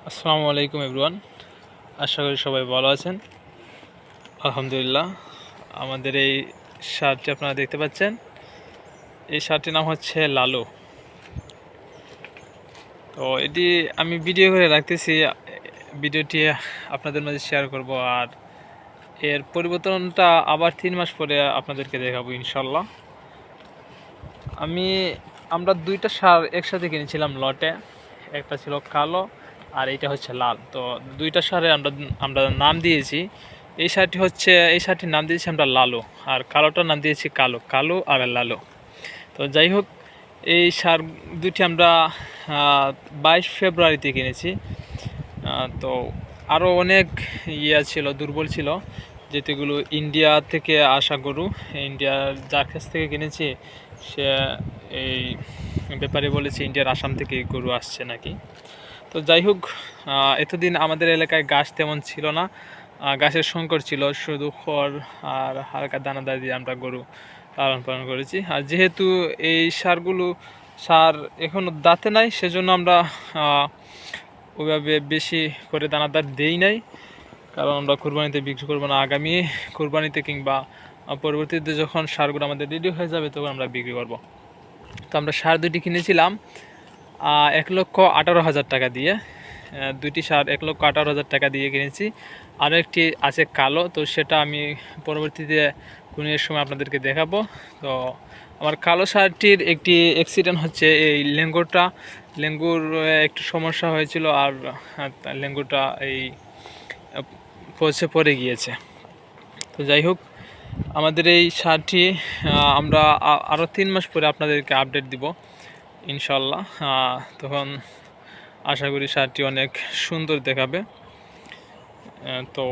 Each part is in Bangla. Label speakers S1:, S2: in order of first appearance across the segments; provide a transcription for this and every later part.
S1: আসসালামু আলাইকুম এভরিওয়ান। আশা করি সবাই ভালো আছেন। আলহামদুলিল্লাহ। আমাদের এই শার্টটি আপনারা দেখতে পাচ্ছেন, এই শার্টটির নাম হচ্ছে লালু। তো এটি আমি ভিডিও করে রাখতেছি, ভিডিওটি আপনাদের মাঝে শেয়ার করব, আর এর পরিবর্তনটা আবার 3 মাস পরে আপনাদেরকে দেখাবো ইনশাল্লাহ। আমরা দুইটা শার্ট একসাথে কিনেছিলাম লটে, একটা ছিল কালো আর এইটা হচ্ছে লাল। তো দুইটা শার্টে আমরা নাম দিয়েছি। এই শার্টটির নাম দিয়েছি আমরা লালু, আর কালোটার নাম দিয়েছি কালো। কালো আর লালু। তো যাই হোক, এই শার্ট দুটি আমরা 22 ফেব্রুয়ারিতে কিনেছি। তো আরও অনেক ছিল, দুর্বল ছিল, যেগুলো ইন্ডিয়া থেকে আসা গরু। ইন্ডিয়ার যার কাছ থেকে কিনেছি সে এই ব্যাপারে বলেছে ইন্ডিয়ার আসাম থেকে গরু আসছে নাকি। তো যাই হোক, এতদিন আমাদের এলাকায় গাছ তেমন ছিল না, গাছের সংকট ছিল, শুধু খড় আর হালকা দানাদার দিয়ে আমরা গরু লালন পালন করেছি। আর যেহেতু এই সার এখনও দাঁতে নাই, সেজন্য আমরা ওইভাবে বেশি করে দানাদার দেই নাই, কারণ আমরা কুরবানিতে বিক্রি করবো না। আগামী কুরবানিতে কিংবা পরবর্তীতে যখন সারগুলো আমাদের রেডি হয়ে যাবে তখন আমরা বিক্রি করব। তো আমরা সার দুটি কিনেছিলাম 1,18,000 টাকা দিয়ে। দুইটি সার 1,18,000 টাকা দিয়ে কিনেছি। আরও একটি আছে কালো, তো সেটা আমি পরবর্তীতে কোনো এক সময় আপনাদেরকে দেখাবো। তো আমার কালো সারটির একটি অ্যাক্সিডেন্ট হচ্ছে, এই লেঙ্গুর একটু সমস্যা হয়েছিল, আর লেঙ্গুরটা এই পড়ে গিয়েছে। তো যাই হোক, আমাদের এই সারটি আমরা আরও 3 মাস পরে আপনাদেরকে আপডেট দিব ইনশাল্লাহ। তখন আশা করি শার্টটি অনেক সুন্দর দেখাবে। তো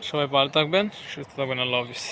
S1: সবাই ভালো থাকবেন, সুস্থ থাকবেন। আল্লাহ হাফিজ।